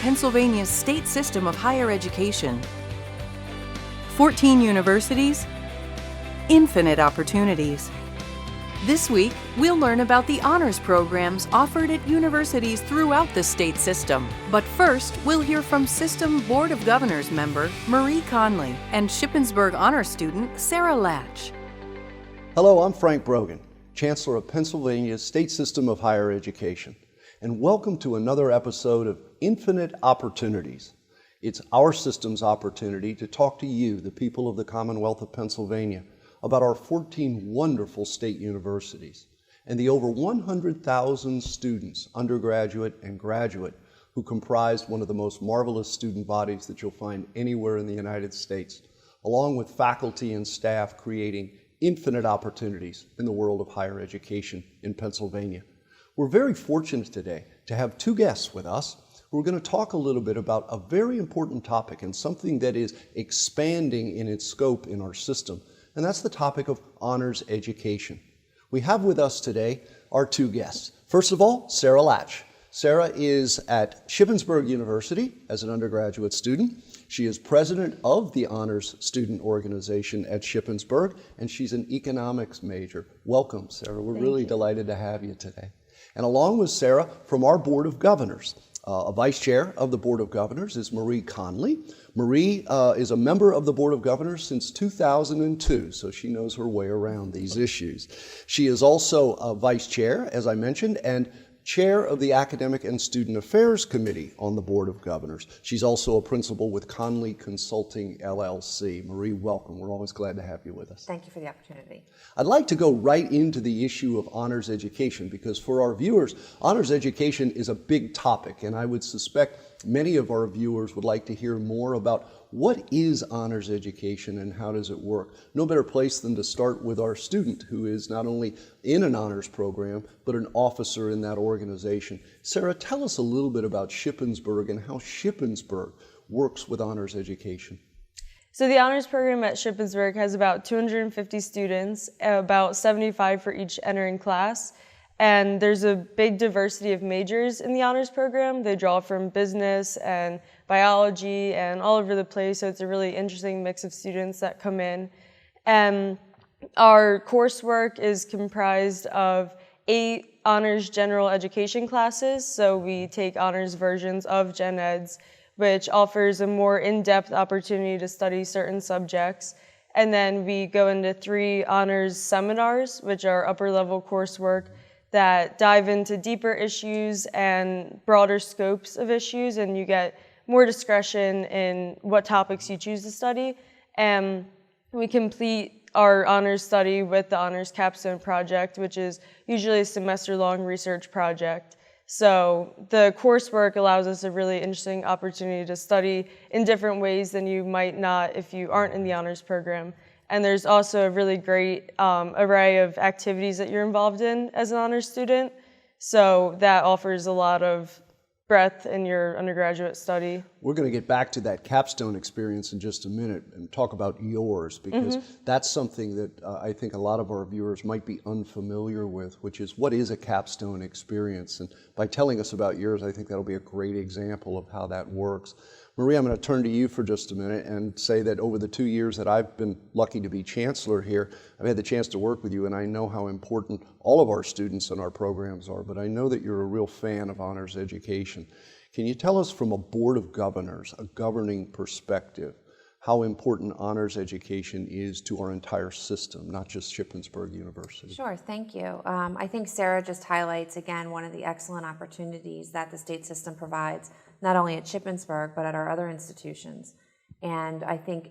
Pennsylvania's state system of higher education. 14 universities, infinite opportunities. This week, we'll learn about the honors programs offered at universities throughout the state system. But first, we'll hear from System Board of Governors member Marie Connelly and Shippensburg honors student Sarah Latch. Hello, I'm Frank Brogan, Chancellor of Pennsylvania's State System of Higher Education, and welcome to another episode of Infinite Opportunities. It's our system's opportunity to talk to you, the people of the Commonwealth of Pennsylvania, about our 14 wonderful state universities and the over 100,000 students, undergraduate and graduate, who comprise one of the most marvelous student bodies that you'll find anywhere in the United States, along with faculty and staff creating infinite opportunities in the world of higher education in Pennsylvania. We're very fortunate today to have two guests with us who are going to talk a little bit about a very important topic and something that is expanding in its scope in our system, and that's the topic of honors education. We have with us today our two guests. First of all, Sarah Latch. Sarah is at Shippensburg University as an undergraduate student. She is president of the Honors Student Organization at Shippensburg, and she's an economics major. Welcome, Sarah. We're really delighted to have you today. And along with Sarah, from our Board of Governors, a vice chair of the Board of Governors is Marie Connelly. Marie is a member of the Board of Governors since 2002, so she knows her way around these issues. She is also a vice chair, as I mentioned, and chair of the Academic and Student Affairs Committee on the Board of Governors. She's also a principal with Connelly Consulting, LLC. Marie, welcome. We're always glad to have you with us. Thank you for the opportunity. I'd like to go right into the issue of honors education because for our viewers, honors education is a big topic, and I would suspect many of our viewers would like to hear more about what is honors education and how does it work. No better place than to start with our student who is not only in an honors program, but an officer in that organization. Sarah, tell us a little bit about Shippensburg and how Shippensburg works with honors education. So the honors program at Shippensburg has about 250 students, about 75 for each entering class. And there's a big diversity of majors in the honors program. They draw from business and biology and all over the place, so it's a really interesting mix of students that come in. And our coursework is comprised of 8 honors general education classes, so we take honors versions of Gen Eds, which offers a more in-depth opportunity to study certain subjects. And then we go into 3 honors seminars, which are upper-level coursework that dive into deeper issues and broader scopes of issues, and you get more discretion in what topics you choose to study. And we complete our honors study with the honors Capstone project, which is usually a semester-long research project. So the coursework allows us a really interesting opportunity to study in different ways than you might not if you aren't in the honors program. And there's also a really great array of activities that you're involved in as an honors student. So that offers a lot of breadth in your undergraduate study. We're going to get back to that Capstone experience in just a minute and talk about yours, because that's something that I think a lot of our viewers might be unfamiliar with, which is what is a Capstone experience. And by telling us about yours, I think that'll be a great example of how that works. Marie, I'm going to turn to you for just a minute and say that over the 2 years that I've been lucky to be chancellor here, I've had the chance to work with you, and I know how important all of our students and our programs are, but I know that you're a real fan of honors education. Can you tell us from a Board of Governors, a governing perspective, how important honors education is to our entire system, not just Shippensburg University? Sure, thank you. I think Sarah just highlights, again, one of the excellent opportunities that the state system provides, not only at Shippensburg, but at our other institutions. And I think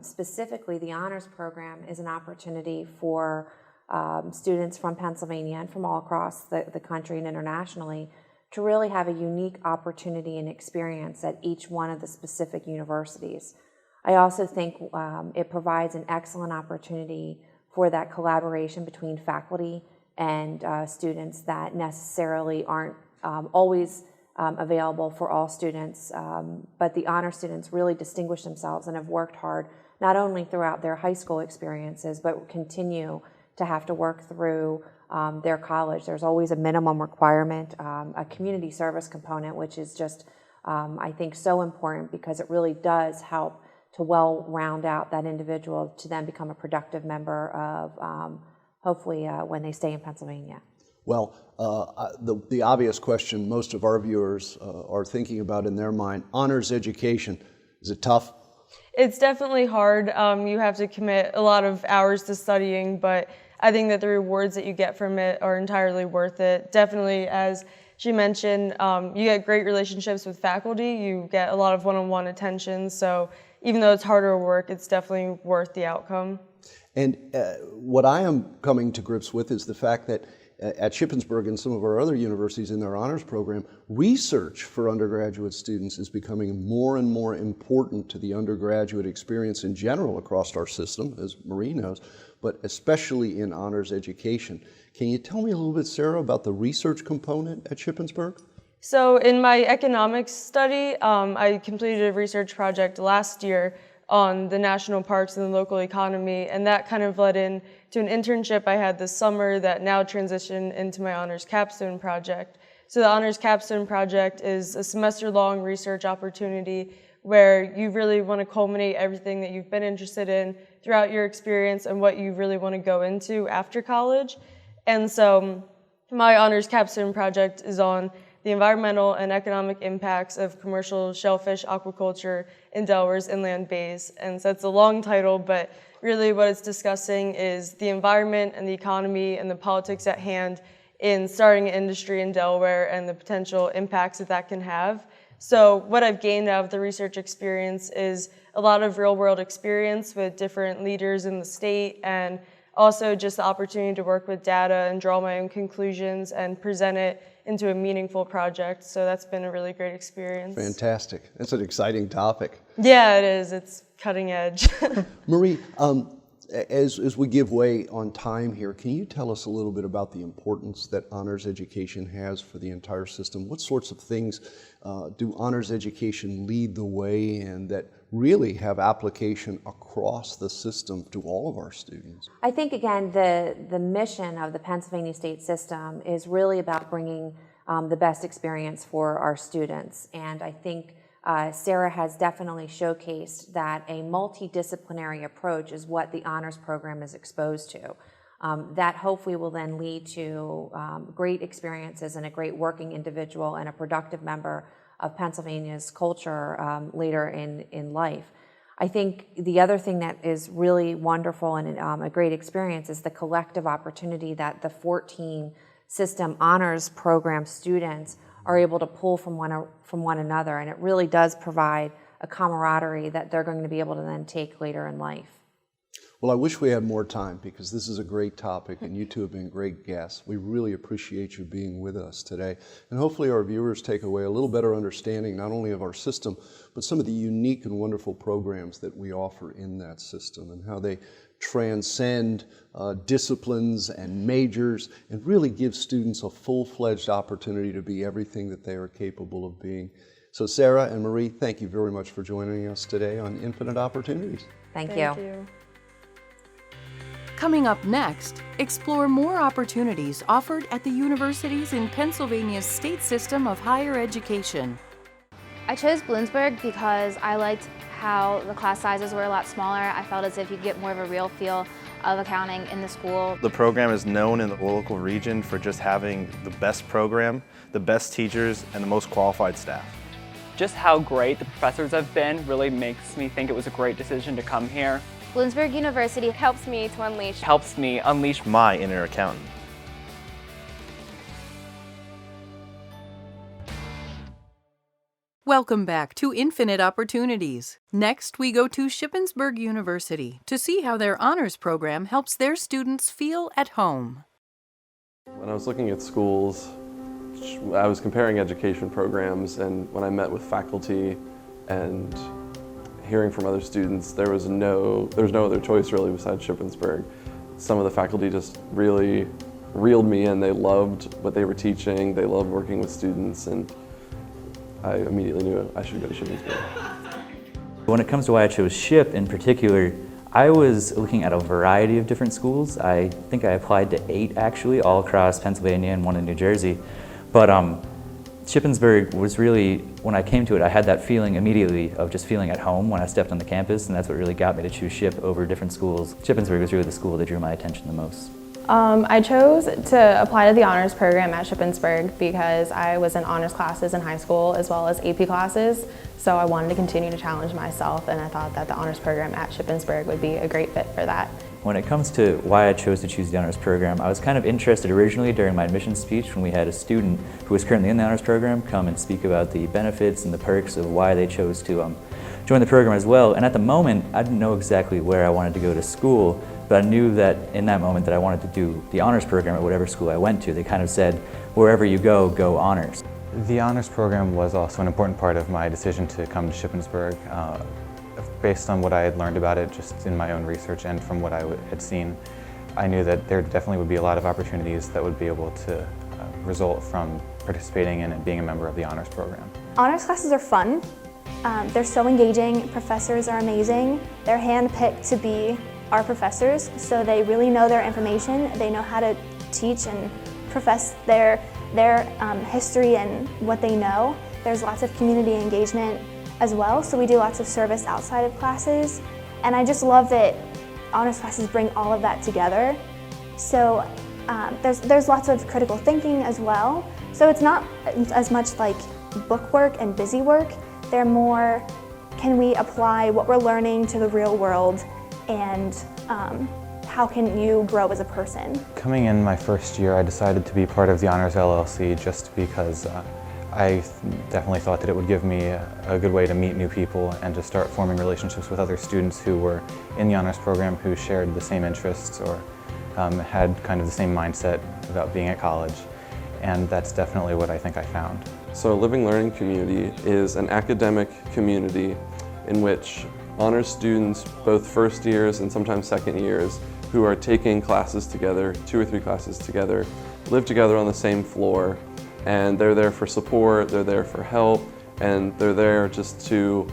specifically the honors program is an opportunity for students from Pennsylvania and from all across the country and internationally to really have a unique opportunity and experience at each one of the specific universities. I also think it provides an excellent opportunity for that collaboration between faculty and students that necessarily aren't always available for all students, but the honor students really distinguish themselves and have worked hard not only throughout their high school experiences, but continue to have to work through their college. There's always a minimum requirement, a community service component, which is just I think, so important, because it really does help to well round out that individual to then become a productive member of, hopefully, when they stay in Pennsylvania. Well, the obvious question most of our viewers are thinking about in their mind, honors education, is it tough? It's definitely hard. You have to commit a lot of hours to studying, but I think that the rewards that you get from it are entirely worth it. Definitely, as she mentioned, you get great relationships with faculty, you get a lot of one-on-one attention, so even though it's harder work, it's definitely worth the outcome. And what I am coming to grips with is the fact that at Shippensburg and some of our other universities in their honors program, research for undergraduate students is becoming more and more important to the undergraduate experience in general across our system, as Marie knows, but especially in honors education. Can you tell me a little bit, Sarah, about the research component at Shippensburg? So in my economics study, I completed a research project last year on the national parks and the local economy, and that kind of led into an internship I had this summer that now transitioned into my honors capstone project. So the honors capstone project is a semester-long research opportunity where you really want to culminate everything that you've been interested in throughout your experience and what you really want to go into after college. And so my honors capstone project is on the environmental and economic impacts of commercial shellfish aquaculture in Delaware's inland bays. And so it's a long title, but really what it's discussing is the environment and the economy and the politics at hand in starting an industry in Delaware and the potential impacts that that can have. So what I've gained out of the research experience is a lot of real-world experience with different leaders in the state, and also just the opportunity to work with data and draw my own conclusions and present it into a meaningful project. So that's been a really great experience. Fantastic. That's an exciting topic. Yeah, it is. It's cutting edge. Marie, as we give way on time here, can you tell us a little bit about the importance that honors education has for the entire system? What sorts of things do honors education lead the way in that really have application across the system to all of our students? I think, again, the mission of the Pennsylvania state system is really about bringing the best experience for our students. And I think Sarah has definitely showcased that a multidisciplinary approach is what the honors program is exposed to. That hopefully will then lead to great experiences and a great working individual and a productive member of Pennsylvania's culture later in life. I think the other thing that is really wonderful and a great experience is the collective opportunity that the 14 system honors program students are able to pull from one another, and it really does provide a camaraderie that they're going to be able to then take later in life. Well, I wish we had more time because this is a great topic and you two have been great guests. We really appreciate you being with us today. And hopefully our viewers take away a little better understanding not only of our system, but some of the unique and wonderful programs that we offer in that system and how they transcend disciplines and majors and really give students a full-fledged opportunity to be everything that they are capable of being. So Sarah and Marie, thank you very much for joining us today on Infinite Opportunities. Thank you. Thank you. Coming up next, explore more opportunities offered at the universities in Pennsylvania's state system of higher education. I chose Bloomsburg because I liked how the class sizes were a lot smaller. I felt as if you get more of a real feel of accounting in the school. The program is known in the local region for just having the best program, the best teachers, and the most qualified staff. Just how great the professors have been really makes me think it was a great decision to come here. Bloomsburg University helps me unleash my inner accountant. Welcome back to Infinite Opportunities. Next, we go to Shippensburg University to see how their honors program helps their students feel at home. When I was looking at schools, I was comparing education programs, and when I met with faculty and hearing from other students, there was no other choice really besides Shippensburg. Some of the faculty just really reeled me in. They loved what they were teaching, they loved working with students, and I immediately knew I should go to Shippensburg. When it comes to why I chose SHIP in particular, I was looking at a variety of different schools. I think I applied to 8 actually, all across Pennsylvania and 1 in New Jersey. But Shippensburg was really, when I came to it, I had that feeling immediately of just feeling at home when I stepped on the campus, and that's what really got me to choose SHIP over different schools. Shippensburg was really the school that drew my attention the most. I chose to apply to the honors program at Shippensburg because I was in honors classes in high school as well as AP classes, so I wanted to continue to challenge myself, and I thought that the honors program at Shippensburg would be a great fit for that. When it comes to why I chose to choose the honors program, I was kind of interested originally during my admissions speech when we had a student who was currently in the honors program come and speak about the benefits and the perks of why they chose to join the program as well. And at the moment, I didn't know exactly where I wanted to go to school, but I knew that in that moment that I wanted to do the honors program at whatever school I went to. They kind of said, wherever you go, go honors. The honors program was also an important part of my decision to come to Shippensburg. Based on what I had learned about it just in my own research and from what I had seen, I knew that there definitely would be a lot of opportunities that would be able to result from participating in and being a member of the honors program. Honors classes are fun. They're so engaging. Professors are amazing. They're handpicked to be our professors, so they really know their information. They know how to teach and profess their history and what they know. There's lots of community engagement as well, so we do lots of service outside of classes, and I just love that honors classes bring all of that together. So there's lots of critical thinking as well, so it's not as much like book work and busy work. They're more, can we apply what we're learning to the real world, and how can you grow as a person? Coming in my first year, I decided to be part of the Honors LLC just because I definitely thought that it would give me a good way to meet new people and to start forming relationships with other students who were in the honors program who shared the same interests or had kind of the same mindset about being at college. And that's definitely what I think I found. So Living Learning Community is an academic community in which honors students, both first years and sometimes second years, who are taking classes together, 2 or 3 classes together, live together on the same floor, and they're there for support, they're there for help, and they're there just to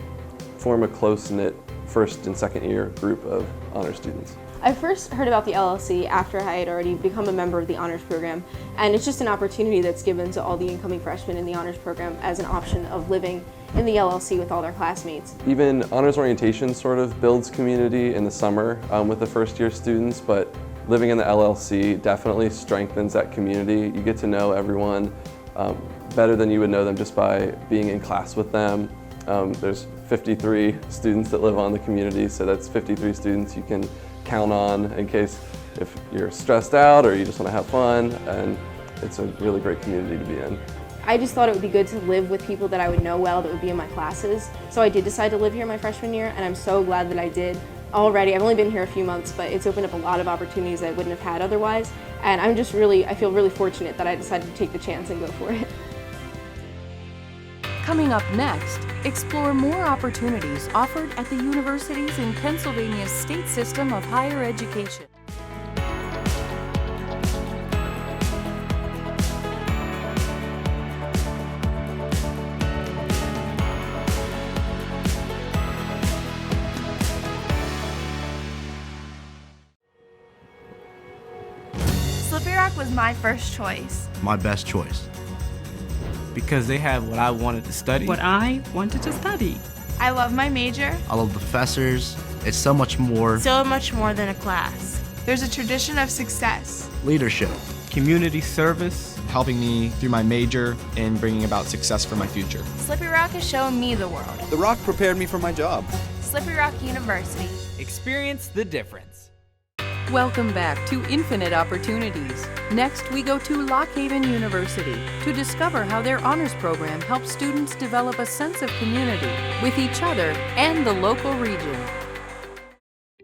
form a close-knit first and second year group of honor students. I first heard about the LLC after I had already become a member of the honors program, and it's just an opportunity that's given to all the incoming freshmen in the honors program as an option of living in the LLC with all their classmates. Even honors orientation sort of builds community in the summer with the first year students, but living in the LLC definitely strengthens that community. You get to know everyone better than you would know them just by being in class with them. There's 53 students that live on the community, so that's 53 students you can count on in case if you're stressed out or you just want to have fun, and it's a really great community to be in. I just thought it would be good to live with people that I would know well that would be in my classes, so I did decide to live here my freshman year, and I'm so glad that I did. Already, I've only been here a few months, but it's opened up a lot of opportunities I wouldn't have had otherwise, and I feel really fortunate that I decided to take the chance and go for it. Coming up next, explore more opportunities offered at the universities in Pennsylvania's state system of higher education. Slippery Rock was my first choice. My best choice. Because they have what I wanted to study. What I wanted to study. I love my major. I love the professors. It's so much more. So much more than a class. There's a tradition of success. Leadership. Community service, helping me through my major and bringing about success for my future. Slippery Rock has shown me the world. The Rock prepared me for my job. Slippery Rock University. Experience the difference. Welcome back to Infinite Opportunities. Next, we go to Lock Haven University to discover how their honors program helps students develop a sense of community with each other and the local region.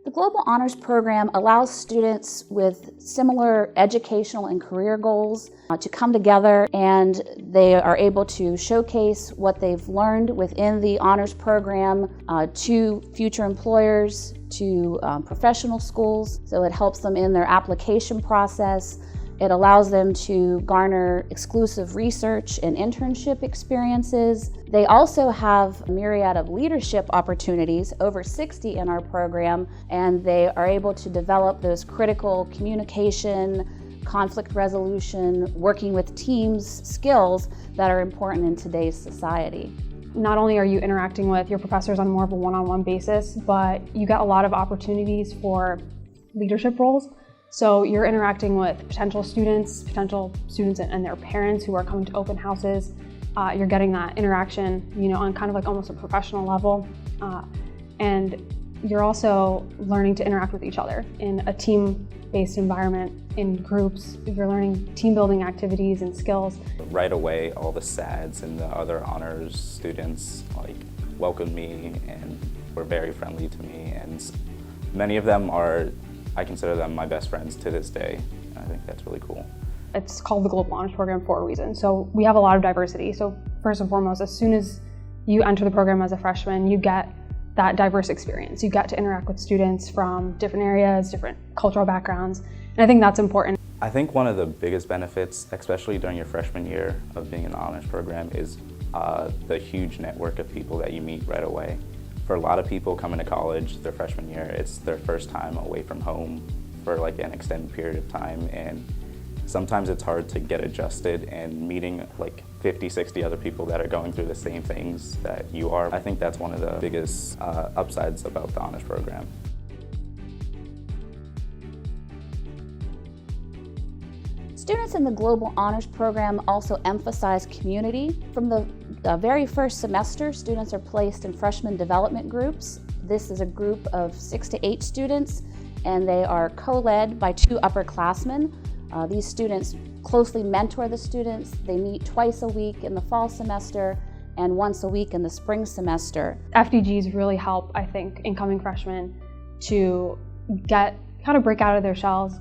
The Global Honors Program allows students with similar educational and career goals to come together, and they are able to showcase what they've learned within the honors program to future employers, to professional schools. So it helps them in their application process. It allows them to garner exclusive research and internship experiences. They also have a myriad of leadership opportunities, over 60 in our program, and they are able to develop those critical communication, conflict resolution, working with teams, skills that are important in today's society. Not only are you interacting with your professors on more of a one-on-one basis, but you get a lot of opportunities for leadership roles. So you're interacting with potential students and their parents who are coming to open houses. You're getting that interaction, on kind of like almost a professional level. And you're also learning to interact with each other in a team-based environment, in groups. You're learning team-building activities and skills. Right away, all the SADs and the other honors students welcomed me and were very friendly to me. And many of them I consider them my best friends to this day. And I think that's really cool. It's called the Global Honors Program for a reason. So we have a lot of diversity. So first and foremost, as soon as you enter the program as a freshman, you get that diverse experience. You get to interact with students from different areas, different cultural backgrounds, and I think that's important. I think one of the biggest benefits, especially during your freshman year of being in the honors program, is the huge network of people that you meet right away. For a lot of people coming to college their freshman year, it's their first time away from home for an extended period of time, and sometimes it's hard to get adjusted, and meeting 50, 60 other people that are going through the same things that you are. I think that's one of the biggest upsides about the honors program. Students in the Global Honors Program also emphasize community. From the very first semester, students are placed in freshman development groups. This is a group of 6 to 8 students, and they are co-led by 2 upperclassmen. These students closely mentor the students. They meet twice a week in the fall semester and once a week in the spring semester. FDGs really help, I think, incoming freshmen to break out of their shells,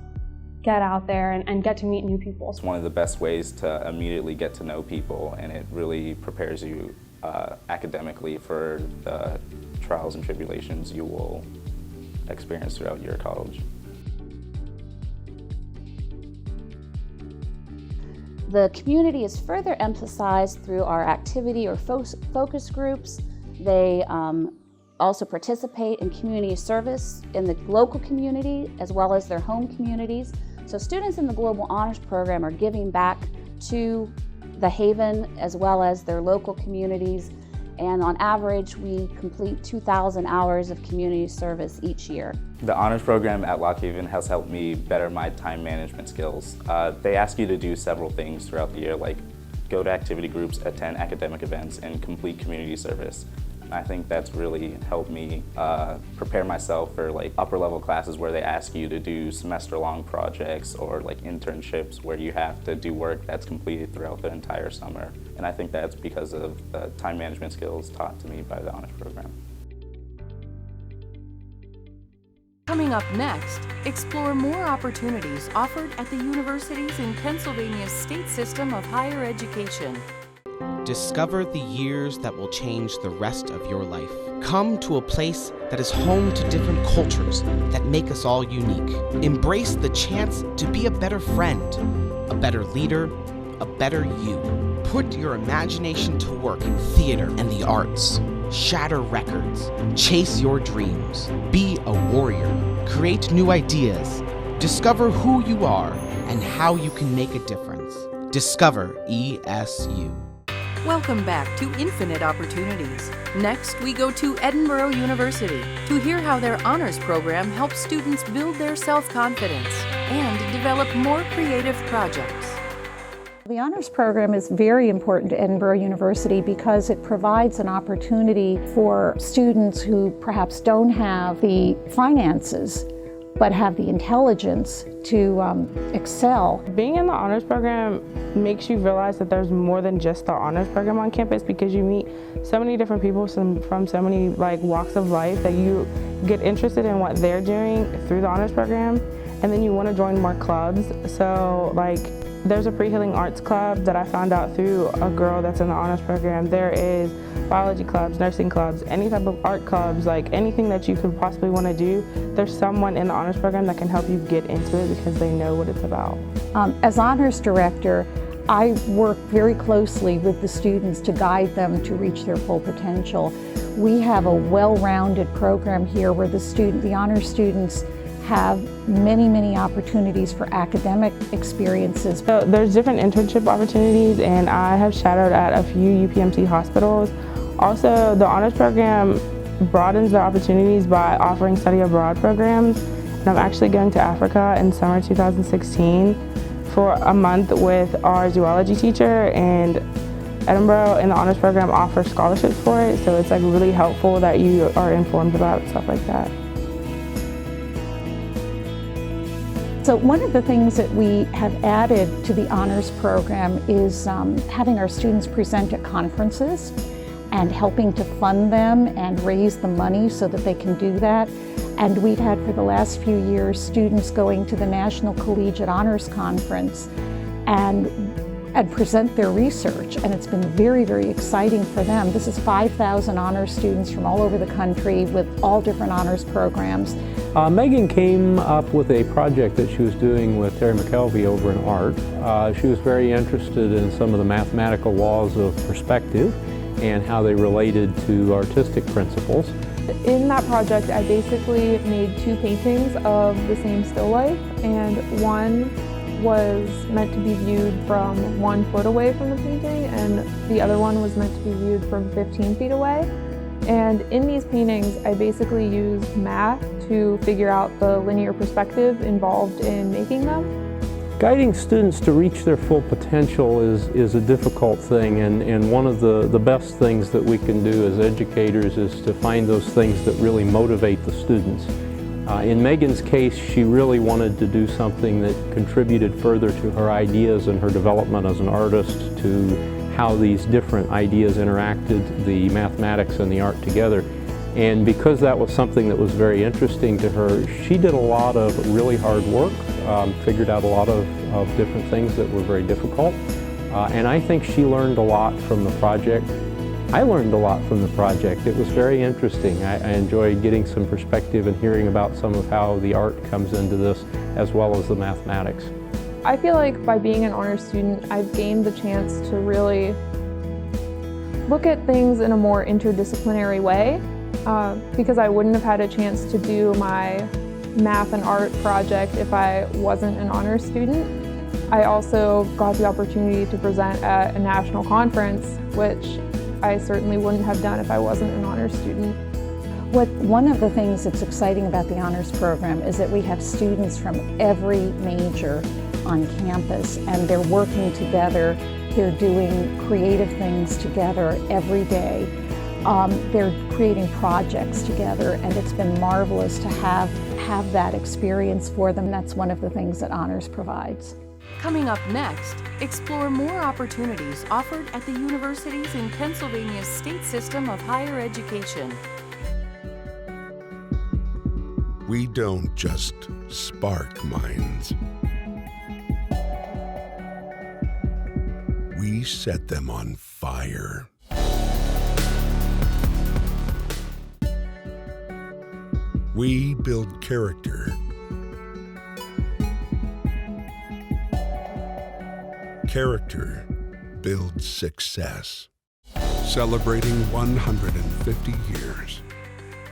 get out there and get to meet new people. It's one of the best ways to immediately get to know people, and it really prepares you academically for the trials and tribulations you will experience throughout your college. The community is further emphasized through our activity or focus groups. They also participate in community service in the local community as well as their home communities. So students in the Global Honors Program are giving back to the Haven as well as their local communities, and on average we complete 2,000 hours of community service each year. The honors program at Lock Haven has helped me better my time management skills. They ask you to do several things throughout the year, like go to activity groups, attend academic events, and complete community service. I think that's really helped me prepare myself for upper level classes where they ask you to do semester-long projects or internships where you have to do work that's completed throughout the entire summer. And I think that's because of the time management skills taught to me by the honors program. Coming up next, explore more opportunities offered at the universities in Pennsylvania's state system of higher education. Discover the years that will change the rest of your life. Come to a place that is home to different cultures that make us all unique. Embrace the chance to be a better friend, a better leader, a better you. Put your imagination to work in theater and the arts. Shatter records. Chase your dreams. Be a warrior. Create new ideas. Discover who you are and how you can make a difference. Discover ESU. Welcome back to Infinite Opportunities. Next, we go to Edinboro University to hear how their honors program helps students build their self-confidence and develop more creative projects. The honors program is very important to Edinboro University because it provides an opportunity for students who perhaps don't have the finances but have the intelligence to excel. Being in the honors program makes you realize that there's more than just the honors program on campus, because you meet so many different people from so many walks of life that you get interested in what they're doing through the honors program, and then you want to join more clubs. So there's a pre-healing arts club that I found out through a girl that's in the honors program. There is biology clubs, nursing clubs, any type of art clubs, anything that you could possibly want to do. There's someone in the honors program that can help you get into it because they know what it's about. As honors director, I work very closely with the students to guide them to reach their full potential. We have a well-rounded program here where the honors students have many, many opportunities for academic experiences. So there's different internship opportunities, and I have shadowed at a few UPMC hospitals. Also, the honors program broadens the opportunities by offering study abroad programs. And I'm actually going to Africa in summer 2016 for a month with our zoology teacher, and Edinboro and the honors program offers scholarships for it, so it's like really helpful that you are informed about stuff like that. So one of the things that we have added to the honors program is having our students present at conferences and helping to fund them and raise the money so that they can do that. And we've had for the last few years students going to the National Collegiate Honors Conference and present their research, and it's been very, very exciting for them. This is 5,000 honors students from all over the country with all different honors programs. Megan came up with a project that she was doing with Terry McKelvey over in art. She was very interested in some of the mathematical laws of perspective and how they related to artistic principles. In that project, I basically made 2 paintings of the same still life, and one was meant to be viewed from 1 foot away from the painting, and the other one was meant to be viewed from 15 feet away. And in these paintings, I basically used math to figure out the linear perspective involved in making them. Guiding students to reach their full potential is a difficult thing, and one of the best things that we can do as educators is to find those things that really motivate the students. In Megan's case, she really wanted to do something that contributed further to her ideas and her development as an artist, to how these different ideas interacted, the mathematics and the art together. And because that was something that was very interesting to her, she did a lot of really hard work, figured out a lot of different things that were very difficult. And I think she learned a lot from the project. I learned a lot from the project. It was very interesting. I enjoyed getting some perspective and hearing about some of how the art comes into this, as well as the mathematics. I feel like by being an honors student, I've gained the chance to really look at things in a more interdisciplinary way, because I wouldn't have had a chance to do my math and art project if I wasn't an honors student. I also got the opportunity to present at a national conference, which I certainly wouldn't have done if I wasn't an honors student. One of the things that's exciting about the honors program is that we have students from every major on campus, and they're working together. They're doing creative things together every day. They're creating projects together, and it's been marvelous to have that experience for them. That's one of the things that honors provides. Coming up next, explore more opportunities offered at the universities in Pennsylvania's state system of higher education. We don't just spark minds. We set them on fire. We build character. Character builds success. Celebrating 150 years.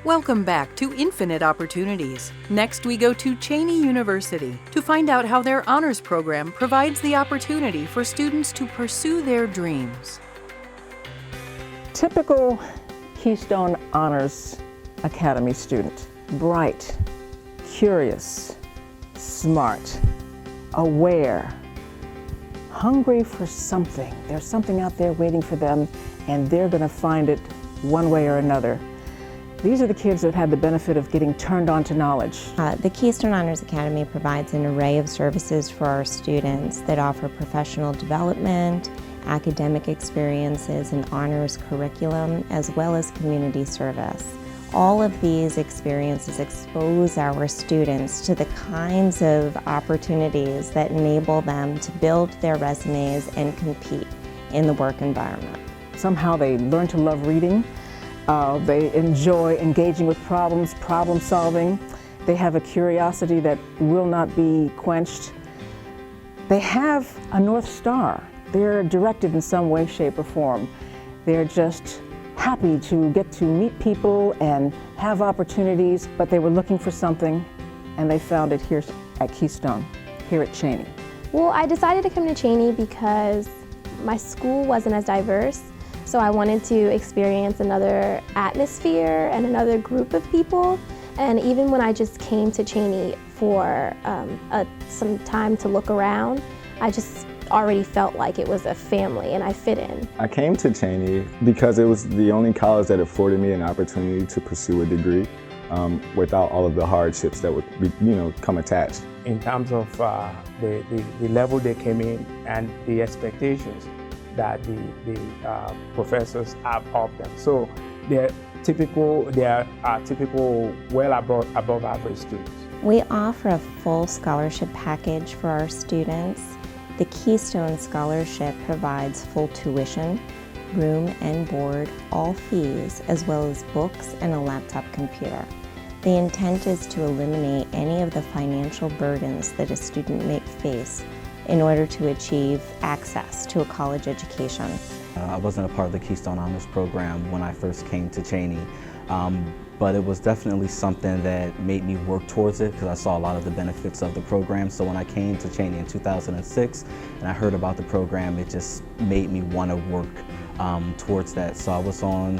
Welcome back to Infinite Opportunities. Next, we go to Cheyney University to find out how their honors program provides the opportunity for students to pursue their dreams. Typical Keystone Honors Academy student. Bright, curious, smart, aware, hungry for something. There's something out there waiting for them, and they're going to find it one way or another. These are the kids that had the benefit of getting turned on to knowledge. The Keystone Honors Academy provides an array of services for our students that offer professional development, academic experiences, and honors curriculum, as well as community service. All of these experiences expose our students to the kinds of opportunities that enable them to build their resumes and compete in the work environment. Somehow they learn to love reading. They enjoy engaging with problems, problem solving. They have a curiosity that will not be quenched. They have a North Star. They're directed in some way, shape, or form. They're just happy to get to meet people and have opportunities, but they were looking for something and they found it here at Keystone, here at Cheyney? Well, I decided to come to Cheyney because my school wasn't as diverse, so I wanted to experience another atmosphere and another group of people. And even when I just came to Cheyney for some time to look around, I just already felt like it was a family and I fit in. I came to Cheyney because it was the only college that afforded me an opportunity to pursue a degree without all of the hardships that would be, come attached. In terms of the level they came in and the expectations that the professors have of them. So they are typical well above average students. We offer a full scholarship package for our students. The Keystone Scholarship provides full tuition, room and board, all fees, as well as books and a laptop computer. The intent is to eliminate any of the financial burdens that a student may face in order to achieve access to a college education. I wasn't a part of the Keystone Honors Program when I first came to Cheyney, but it was definitely something that made me work towards it because I saw a lot of the benefits of the program. So when I came to Cheyney in 2006 and I heard about the program, it just made me want to work towards that. So I was on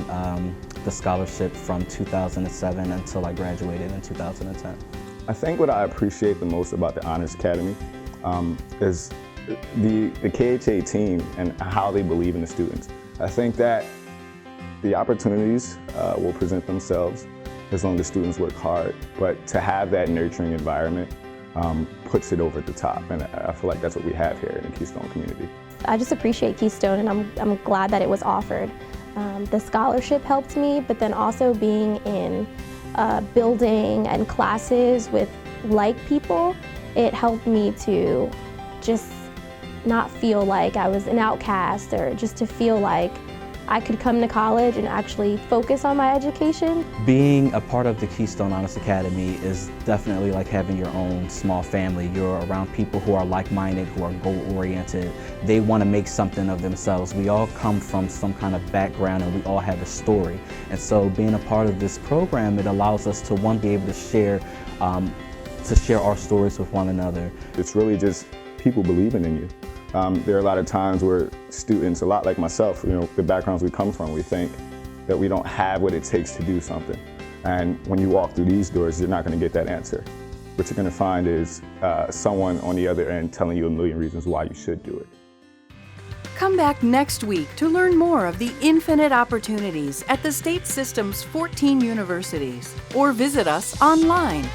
the scholarship from 2007 until I graduated in 2010. I think what I appreciate the most about the Honors Academy is the KHA team and how they believe in the students. I think that the opportunities will present themselves as long as students work hard, but to have that nurturing environment puts it over the top, and I feel like that's what we have here in the Keystone community. I just appreciate Keystone, and I'm glad that it was offered. The scholarship helped me, but then also being in a building and classes with like people, it helped me to just not feel like I was an outcast, or just to feel like I could come to college and actually focus on my education. Being a part of the Keystone Honors Academy is definitely like having your own small family. You're around people who are like-minded, who are goal-oriented. They want to make something of themselves. We all come from some kind of background and we all have a story. And so being a part of this program, it allows us to, one, be able to share our stories with one another. It's really just people believing in you. There are a lot of times where students, a lot like myself, the backgrounds we come from, we think that we don't have what it takes to do something. And when you walk through these doors, you're not going to get that answer. What you're going to find is someone on the other end telling you a million reasons why you should do it. Come back next week to learn more of the infinite opportunities at the state system's 14 universities, or visit us online